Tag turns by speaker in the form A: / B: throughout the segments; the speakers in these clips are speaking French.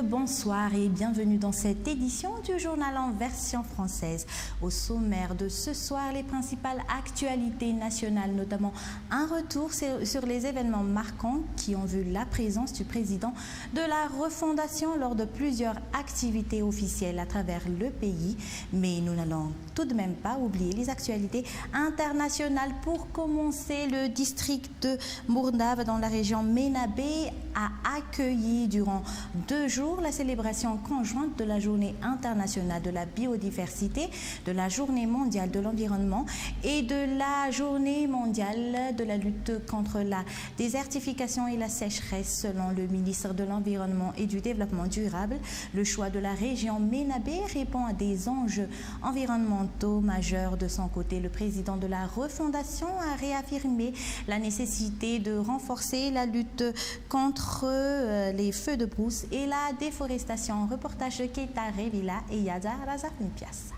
A: bonsoir et bienvenue dans cette édition du journal en version française. Au sommaire de ce soir, les principales actualités nationales, notamment un retour sur les événements marquants qui ont vu la présence du président de la refondation lors de plusieurs activités officielles à travers le pays. Mais nous n'allons tout de même pas oublier les actualités internationales. Pour commencer, le district de Mourndave dans la région Ménabé a accueilli durant 2 jours la célébration conjointe de la Journée internationale de la biodiversité, de la Journée mondiale de l'environnement et de la Journée mondiale de la lutte contre la désertification et la sécheresse. Selon le ministre de l'Environnement et du Développement durable, le choix de la région Ménabé répond à des enjeux environnementaux majeurs. De son côté, le président de la refondation a réaffirmé la nécessité de renforcer la lutte contre les feux de brousse et la déforestation. Reportage de Keita Revilla et Yada Razafimpias.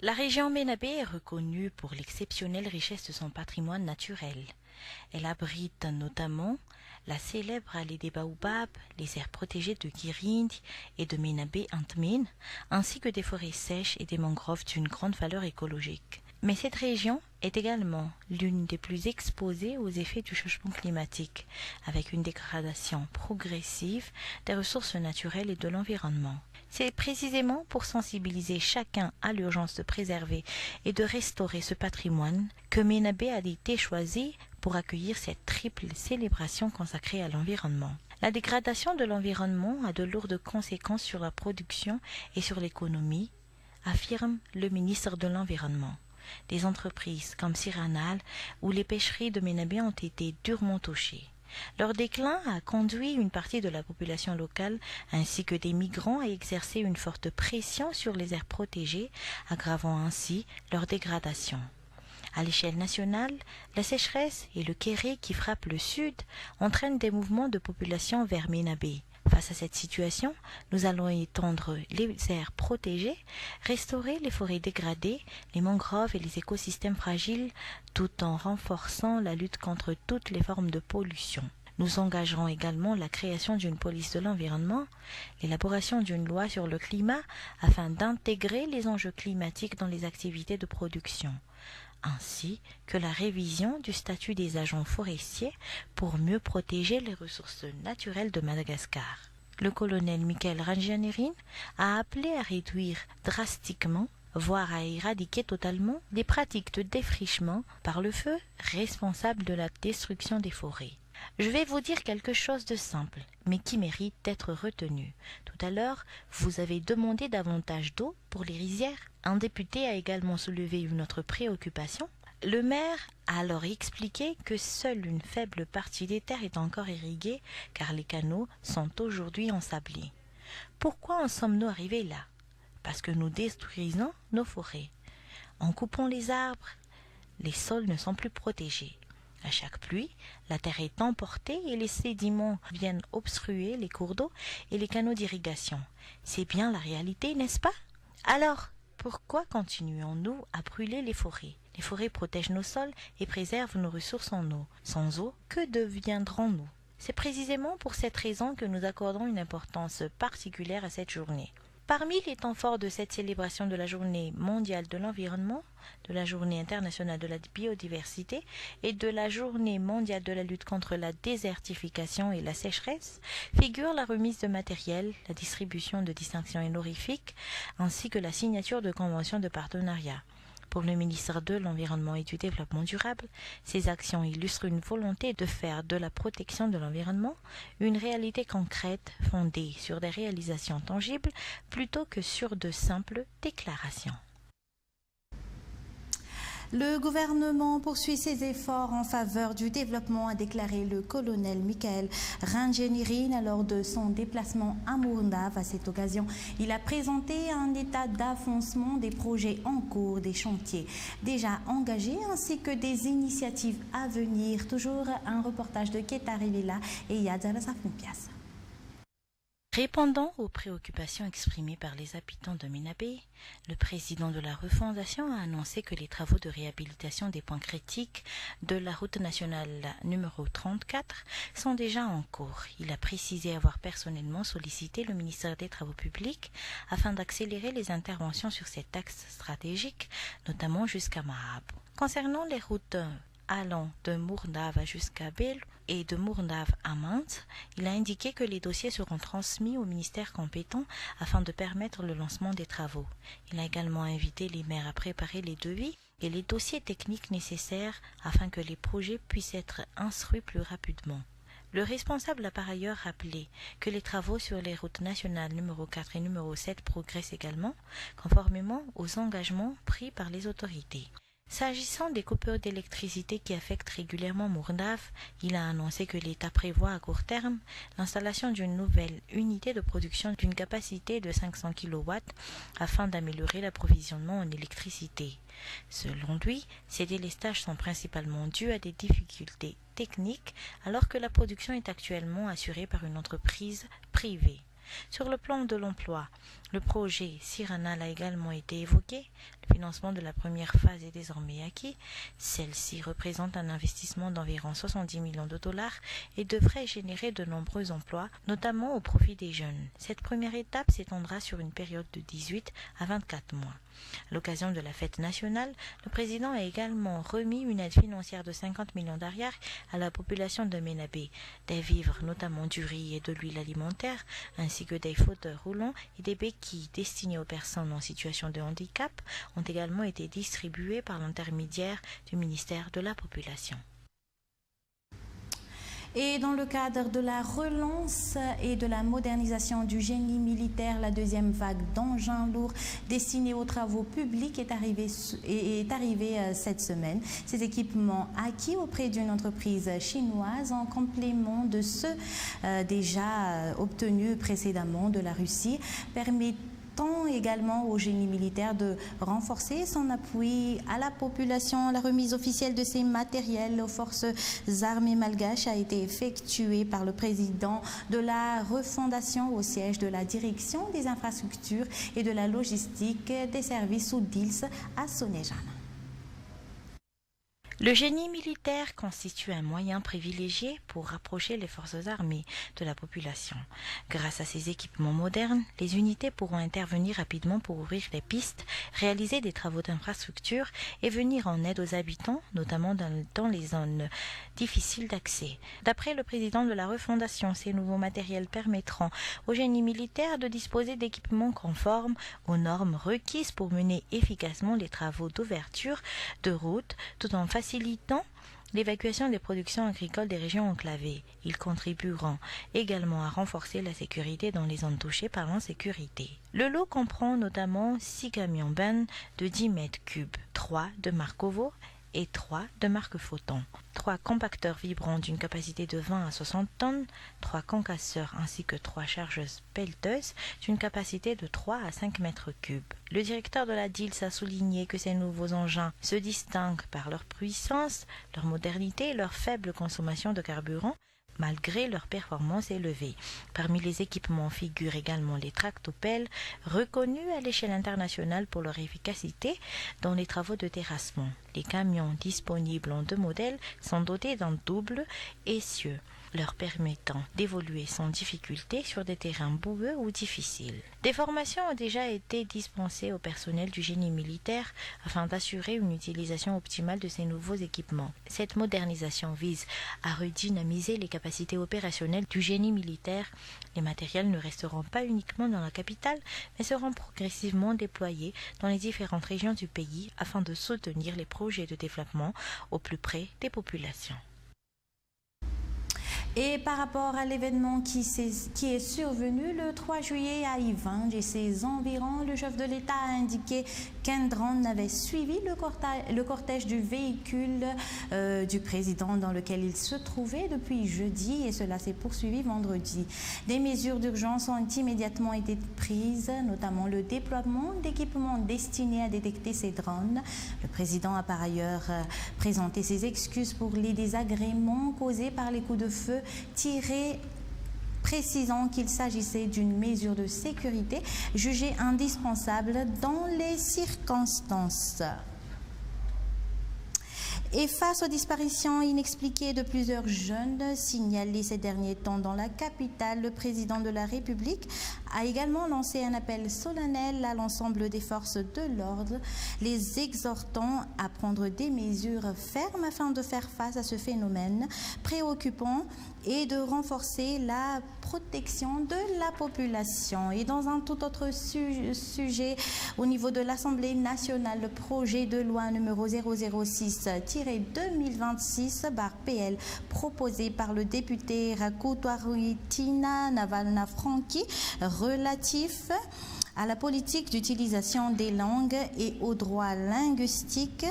B: La région Ménabé est reconnue pour l'exceptionnelle richesse de son patrimoine naturel. Elle abrite notamment la célèbre allée des Baobabs, les aires protégées de Girindi et de Ménabé-Antmine, ainsi que des forêts sèches et des mangroves d'une grande valeur écologique. Mais cette région est également l'une des plus exposées aux effets du changement climatique, avec une dégradation progressive des ressources naturelles et de l'environnement. C'est précisément pour sensibiliser chacun à l'urgence de préserver et de restaurer ce patrimoine que Ménabé a été choisi pour accueillir cette triple célébration consacrée à l'environnement. La dégradation de l'environnement a de lourdes conséquences sur la production et sur l'économie, affirme le ministre de l'Environnement. Des entreprises comme Siranal ou les pêcheries de Ménabé ont été durement touchées. Leur déclin a conduit une partie de la population locale ainsi que des migrants à exercer une forte pression sur les aires protégées, aggravant ainsi leur dégradation. À l'échelle nationale, la sécheresse et le kéré qui frappe le sud entraînent des mouvements de population vers Ménabé. Face à cette situation, nous allons étendre les aires protégées, restaurer les forêts dégradées, les mangroves et les écosystèmes fragiles, tout en renforçant la lutte contre toutes les formes de pollution. Nous engagerons également la création d'une police de l'environnement, l'élaboration d'une loi sur le climat afin d'intégrer les enjeux climatiques dans les activités de production, ainsi que la révision du statut des agents forestiers pour mieux protéger les ressources naturelles de Madagascar. Le colonel Michael Rangianerin a appelé à réduire drastiquement, voire à éradiquer totalement, les pratiques de défrichement par le feu responsables de la destruction des forêts. Je vais vous dire quelque chose de simple, mais qui mérite d'être retenu. Tout à l'heure, vous avez demandé davantage d'eau pour les rizières. Un député a également soulevé une autre préoccupation. Le maire a alors expliqué que seule une faible partie des terres est encore irriguée, car les canaux sont aujourd'hui ensablés. Pourquoi en sommes-nous arrivés là? Parce que nous détruisons nos forêts. En coupant les arbres, les sols ne sont plus protégés. À chaque pluie, la terre est emportée et les sédiments viennent obstruer les cours d'eau et les canaux d'irrigation. C'est bien la réalité, n'est-ce pas? Alors, pourquoi continuons-nous à brûler les forêts? Les forêts protègent nos sols et préservent nos ressources en eau. Sans eau, que deviendrons-nous? C'est précisément pour cette raison que nous accordons une importance particulière à cette journée. Parmi les temps forts de cette célébration de la Journée mondiale de l'environnement, de la Journée internationale de la biodiversité et de la Journée mondiale de la lutte contre la désertification et la sécheresse, figure la remise de matériel, la distribution de distinctions honorifiques, ainsi que la signature de conventions de partenariat. Pour le ministre de l'Environnement et du Développement durable, ces actions illustrent une volonté de faire de la protection de l'environnement une réalité concrète fondée sur des réalisations tangibles plutôt que sur de simples déclarations.
A: Le gouvernement poursuit ses efforts en faveur du développement, a déclaré le colonel Michael Rangianerin lors de son déplacement à Mourndave. À cette occasion, il a présenté un état d'avancement des projets en cours, des chantiers déjà engagés ainsi que des initiatives à venir. Toujours un reportage de Keita Revilla et Yadzala Safoumpias.
B: Répondant aux préoccupations exprimées par les habitants de Ménabé, le président de la refondation a annoncé que les travaux de réhabilitation des points critiques de la route nationale numéro 34 sont déjà en cours. Il a précisé avoir personnellement sollicité le ministère des Travaux publics afin d'accélérer les interventions sur cet axe stratégique, notamment jusqu'à Mahab. Concernant les routes allant de Mournave jusqu'à Bel et de Mournave à Mante, il a indiqué que les dossiers seront transmis au ministère compétent afin de permettre le lancement des travaux. Il a également invité les maires à préparer les devis et les dossiers techniques nécessaires afin que les projets puissent être instruits plus rapidement. Le responsable a par ailleurs rappelé que les travaux sur les routes nationales numéro 4 et numéro 7 progressent également, conformément aux engagements pris par les autorités. S'agissant des coupures d'électricité qui affectent régulièrement Mournave, il a annoncé que l'État prévoit à court terme l'installation d'une nouvelle unité de production d'une capacité de 500 kW afin d'améliorer l'approvisionnement en électricité. Selon lui, ces délestages sont principalement dus à des difficultés techniques alors que la production est actuellement assurée par une entreprise privée. Sur le plan de l'emploi, le projet Siranal a également été évoqué. Le financement de la première phase est désormais acquis. Celle-ci représente un investissement d'environ 70 millions de dollars et devrait générer de nombreux emplois, notamment au profit des jeunes. Cette première étape s'étendra sur une période de 18 à 24 mois. À l'occasion de la fête nationale, le président a également remis une aide financière de 50 millions d'ariars à la population de Ménabé. Des vivres, notamment du riz et de l'huile alimentaire, ainsi que des fauteuils roulants et des béquilles destinées aux personnes en situation de handicap ont également été distribués par l'intermédiaire du ministère de la Population.
A: Et dans le cadre de la relance et de la modernisation du génie militaire, la deuxième vague d'engins lourds destinés aux travaux publics est arrivée cette semaine. Ces équipements acquis auprès d'une entreprise chinoise en complément de ceux déjà obtenus précédemment de la Russie permettent également au génie militaire de renforcer son appui à la population. La remise officielle de ces matériels aux forces armées malgaches a été effectuée par le président de la refondation au siège de la direction des infrastructures et de la logistique des services sous DILS à Sonéjana.
B: Le génie militaire constitue un moyen privilégié pour rapprocher les forces armées de la population. Grâce à ces équipements modernes, les unités pourront intervenir rapidement pour ouvrir les pistes, réaliser des travaux d'infrastructure et venir en aide aux habitants, notamment dans les zones difficiles d'accès. D'après le président de la refondation, ces nouveaux matériels permettront au génie militaire de disposer d'équipements conformes aux normes requises pour mener efficacement les travaux d'ouverture de routes, tout en facilitant l'évacuation des productions agricoles des régions enclavées. Ils contribueront également à renforcer la sécurité dans les zones touchées par l'insécurité. Le lot comprend notamment 6 camions bennes de 10 mètres cubes, 3 de marque Ovo et 3 de marque Photon, 3 compacteurs vibrants d'une capacité de 20 à 60 tonnes, 3 concasseurs ainsi que 3 chargeuses pelleteuses d'une capacité de 3 à 5 mètres cubes. Le directeur de la DILS a souligné que ces nouveaux engins se distinguent par leur puissance, leur modernité et leur faible consommation de carburant, malgré leur performance élevée. Parmi les équipements figurent également les tractopelles, reconnus à l'échelle internationale pour leur efficacité dans les travaux de terrassement. Les camions disponibles en 2 modèles sont dotés d'un double essieu, leur permettant d'évoluer sans difficulté sur des terrains boueux ou difficiles. Des formations ont déjà été dispensées au personnel du génie militaire afin d'assurer une utilisation optimale de ces nouveaux équipements. Cette modernisation vise à redynamiser les capacités opérationnelles du génie militaire. Les matériels ne resteront pas uniquement dans la capitale, mais seront progressivement déployés dans les différentes régions du pays afin de soutenir les projets de développement au plus près des populations.
A: Et par rapport à l'événement qui est survenu le 3 juillet à Ivange et ses environs, le chef de l'État a indiqué qu'un drone avait suivi le cortège du véhicule du président dans lequel il se trouvait depuis jeudi et cela s'est poursuivi vendredi. Des mesures d'urgence ont immédiatement été prises, notamment le déploiement d'équipements destinés à détecter ces drones. Le président a par ailleurs présenté ses excuses pour les désagréments causés par les coups de feu tirés précisant qu'il s'agissait d'une mesure de sécurité jugée indispensable dans les circonstances. Et face aux disparitions inexpliquées de plusieurs jeunes signalées ces derniers temps dans la capitale, le président de la République a également lancé un appel solennel à l'ensemble des forces de l'ordre, les exhortant à prendre des mesures fermes afin de faire face à ce phénomène préoccupant et de renforcer la protection de la population. Et dans un tout autre sujet, au niveau de l'Assemblée nationale, le projet de loi numéro 006-2026-PL proposé par le député Rakutwaruitina Navalna-Franki relatif à la politique d'utilisation des langues et aux droits linguistiques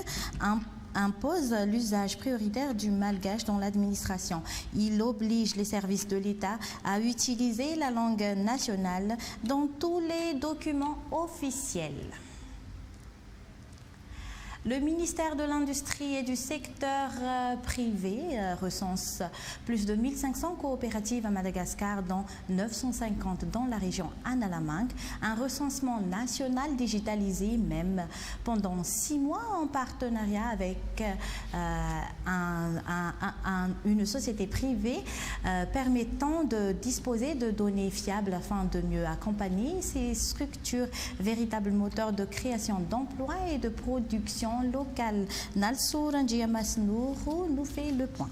A: impose l'usage prioritaire du malgache dans l'administration. Il oblige les services de l'État à utiliser la langue nationale dans tous les documents officiels. Le ministère de l'Industrie et du secteur privé recense plus de 1500 coopératives à Madagascar, dont 950 dans la région Analamang. Un recensement national digitalisé même pendant 6 mois en partenariat avec une société privée permettant de disposer de données fiables afin de mieux accompagner ces structures, véritables moteurs de création d'emplois et de production locale. Nalsour Ndiamasnourou nous fait le point.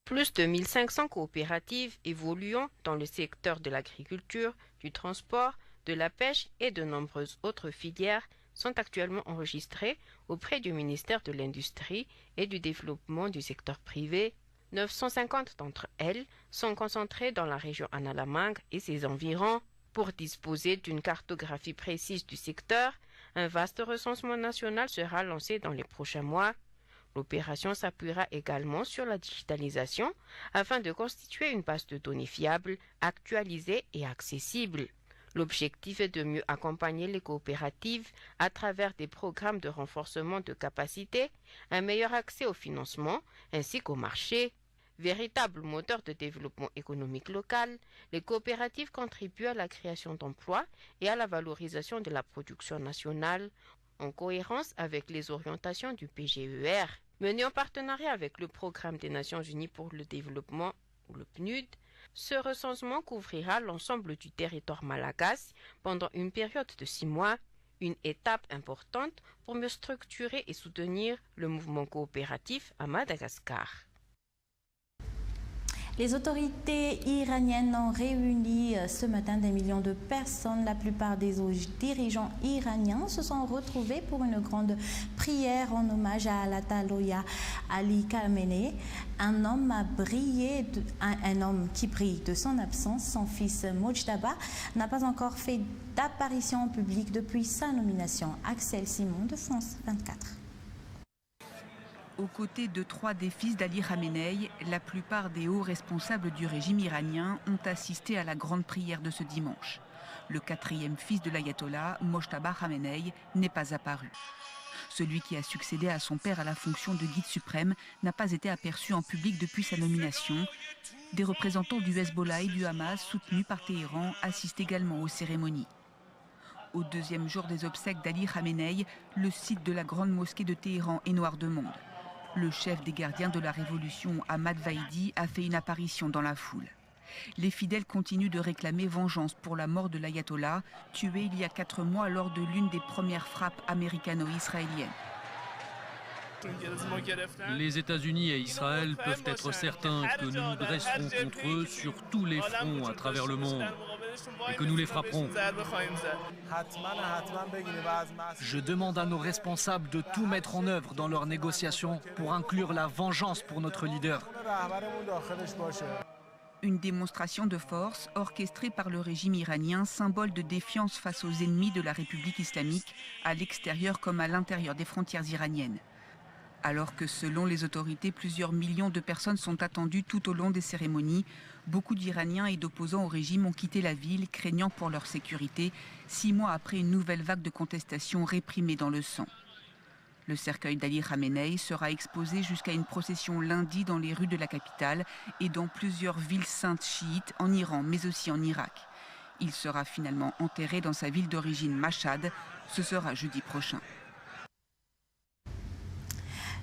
C: Plus de 1500 coopératives évoluant dans le secteur de l'agriculture, du transport, de la pêche et de nombreuses autres filières sont actuellement enregistrées auprès du ministère de l'Industrie et du Développement du secteur privé. 950 d'entre elles sont concentrées dans la région Analamang et ses environs. Pour disposer d'une cartographie précise du secteur, un vaste recensement national sera lancé dans les prochains mois. L'opération s'appuiera également sur la digitalisation afin de constituer une base de données fiable, actualisée et accessible. L'objectif est de mieux accompagner les coopératives à travers des programmes de renforcement de capacité, un meilleur accès au financement ainsi qu'au marché. Véritable moteur de développement économique local, les coopératives contribuent à la création d'emplois et à la valorisation de la production nationale, en cohérence avec les orientations du PGER. Mené en partenariat avec le Programme des Nations Unies pour le Développement, ou le PNUD, ce recensement couvrira l'ensemble du territoire malagasy pendant une période de 6 mois, une étape importante pour mieux structurer et soutenir le mouvement coopératif à Madagascar.
A: Les autorités iraniennes ont réuni ce matin des millions de personnes. La plupart des dirigeants iraniens se sont retrouvés pour une grande prière en hommage à l'Ayatollah Ali Khamenei, un homme qui brille de son absence. Son fils Mojtaba n'a pas encore fait d'apparition en public depuis sa nomination. Axel Simon de France 24.
D: Aux côtés de 3 des fils d'Ali Khamenei, la plupart des hauts responsables du régime iranien ont assisté à la grande prière de ce dimanche. Le 4e fils de l'ayatollah, Mojtaba Khamenei, n'est pas apparu. Celui qui a succédé à son père à la fonction de guide suprême n'a pas été aperçu en public depuis sa nomination. Des représentants du Hezbollah et du Hamas, soutenus par Téhéran, assistent également aux cérémonies. Au 2e jour des obsèques d'Ali Khamenei, le site de la grande mosquée de Téhéran est noir de monde. Le chef des gardiens de la révolution, Ahmad Vaidi, a fait une apparition dans la foule. Les fidèles continuent de réclamer vengeance pour la mort de l'ayatollah, tué il y a 4 mois lors de l'une des premières frappes américano-israéliennes.
E: Les États-Unis et Israël peuvent être certains que nous nous dresserons contre eux sur tous les fronts à travers le monde et que nous les frapperons.
F: Je demande à nos responsables de tout mettre en œuvre dans leurs négociations pour inclure la vengeance pour notre leader.
D: Une démonstration de force orchestrée par le régime iranien, symbole de défiance face aux ennemis de la République islamique, à l'extérieur comme à l'intérieur des frontières iraniennes. Alors que selon les autorités, plusieurs millions de personnes sont attendues tout au long des cérémonies, beaucoup d'Iraniens et d'opposants au régime ont quitté la ville, craignant pour leur sécurité, 6 mois après une nouvelle vague de contestation réprimée dans le sang. Le cercueil d'Ali Khamenei sera exposé jusqu'à une procession lundi dans les rues de la capitale et dans plusieurs villes saintes chiites en Iran, mais aussi en Irak. Il sera finalement enterré dans sa ville d'origine Mashhad. Ce sera jeudi prochain.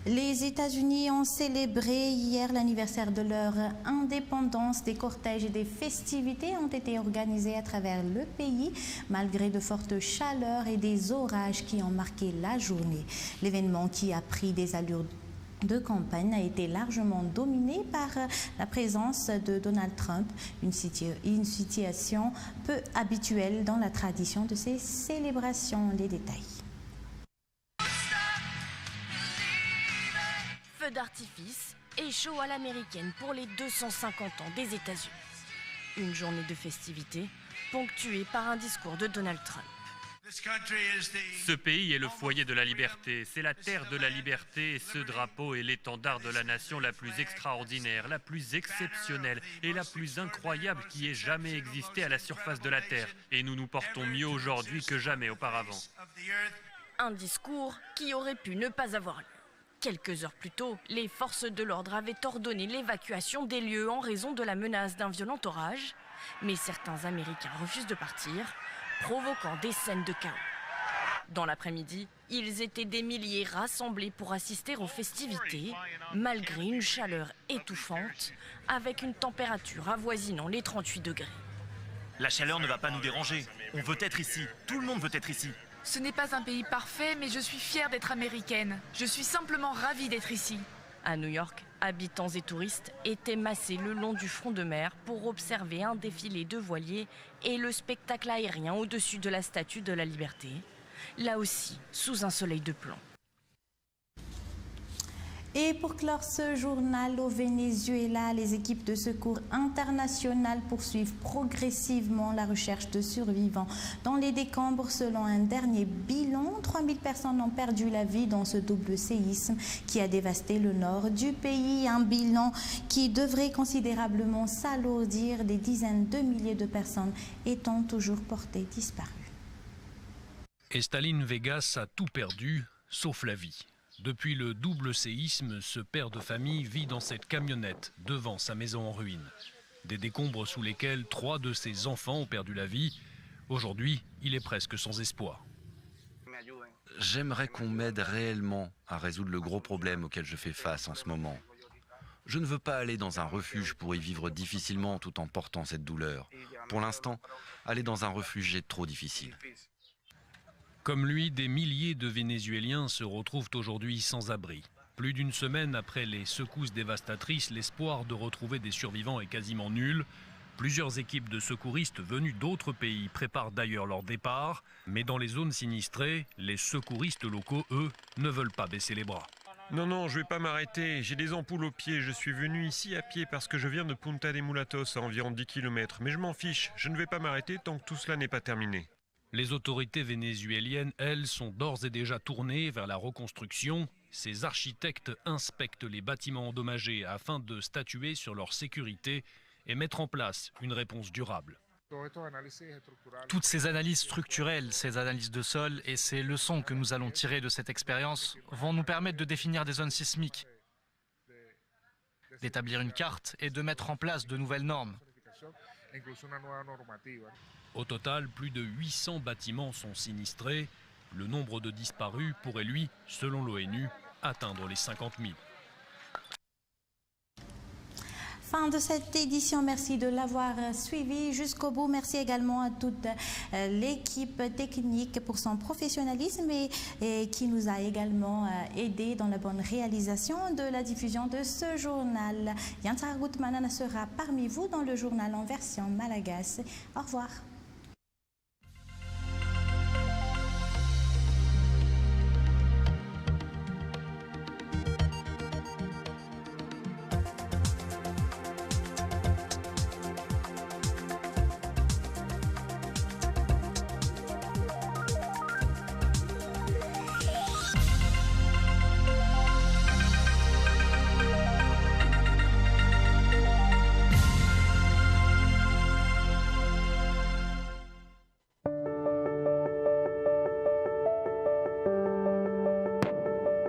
A: Les États-Unis ont célébré hier l'anniversaire de leur indépendance. Des cortèges et des festivités ont été organisés à travers le pays, malgré de fortes chaleurs et des orages qui ont marqué la journée. L'événement, qui a pris des allures de campagne, a été largement dominé par la présence de Donald Trump, une situation peu habituelle dans la tradition de ces célébrations. Les détails.
G: Feu d'artifice et show à l'américaine pour les 250 ans des États-Unis. Une journée de festivités ponctuée par un discours de Donald Trump.
H: Ce pays est le foyer de la liberté, c'est la terre de la liberté et ce drapeau est l'étendard de la nation la plus extraordinaire, la plus exceptionnelle et la plus incroyable qui ait jamais existé à la surface de la terre. Et nous nous portons mieux aujourd'hui que jamais auparavant.
G: Un discours qui aurait pu ne pas avoir lieu. Quelques heures plus tôt, les forces de l'ordre avaient ordonné l'évacuation des lieux en raison de la menace d'un violent orage. Mais certains Américains refusent de partir, provoquant des scènes de chaos. Dans l'après-midi, ils étaient des milliers rassemblés pour assister aux festivités, malgré une chaleur étouffante, avec une température avoisinant les 38 degrés.
I: La chaleur ne va pas nous déranger. On veut être ici. Tout le monde veut être ici.
J: Ce n'est pas un pays parfait, mais je suis fière d'être américaine. Je suis simplement ravie d'être ici.
G: À New York, habitants et touristes étaient massés le long du front de mer pour observer un défilé de voiliers et le spectacle aérien au-dessus de la Statue de la Liberté, là aussi sous un soleil de plomb.
A: Et pour clore ce journal, au Venezuela, les équipes de secours internationales poursuivent progressivement la recherche de survivants dans les décombres. Selon un dernier bilan, 3000 personnes ont perdu la vie dans ce double séisme qui a dévasté le nord du pays. Un bilan qui devrait considérablement s'alourdir, des dizaines de milliers de personnes étant toujours portées disparues.
E: Estalin Vegas a tout perdu, sauf la vie. Depuis le double séisme, ce père de famille vit dans cette camionnette devant sa maison en ruine. Des décombres sous lesquels 3 de ses enfants ont perdu la vie. Aujourd'hui, il est presque sans espoir.
K: J'aimerais qu'on m'aide réellement à résoudre le gros problème auquel je fais face en ce moment. Je ne veux pas aller dans un refuge pour y vivre difficilement tout en portant cette douleur. Pour l'instant, aller dans un refuge est trop difficile.
E: Comme lui, des milliers de Vénézuéliens se retrouvent aujourd'hui sans abri. Plus d'une semaine après les secousses dévastatrices, l'espoir de retrouver des survivants est quasiment nul. Plusieurs équipes de secouristes venus d'autres pays préparent d'ailleurs leur départ. Mais dans les zones sinistrées, les secouristes locaux, eux, ne veulent pas baisser les bras.
L: Non, je vais pas m'arrêter. J'ai des ampoules aux pieds. Je suis venu ici à pied parce que je viens de Punta de Mulatos, à environ 10 km. Mais je m'en fiche. Je ne vais pas m'arrêter tant que tout cela n'est pas terminé.
E: Les autorités vénézuéliennes, elles, sont d'ores et déjà tournées vers la reconstruction. Ces architectes inspectent les bâtiments endommagés afin de statuer sur leur sécurité et mettre en place une réponse durable.
F: Toutes ces analyses structurelles, ces analyses de sol et ces leçons que nous allons tirer de cette expérience vont nous permettre de définir des zones sismiques, d'établir une carte et de mettre en place de nouvelles normes.
E: Au total, plus de 800 bâtiments sont sinistrés. Le nombre de disparus pourrait, lui, selon l'ONU, atteindre les 50 000.
A: Fin de cette édition, merci de l'avoir suivi jusqu'au bout. Merci également à toute l'équipe technique pour son professionnalisme et qui nous a également aidé dans la bonne réalisation de la diffusion de ce journal. Yantar Goutmanana sera parmi vous dans le journal en version malagasy. Au revoir.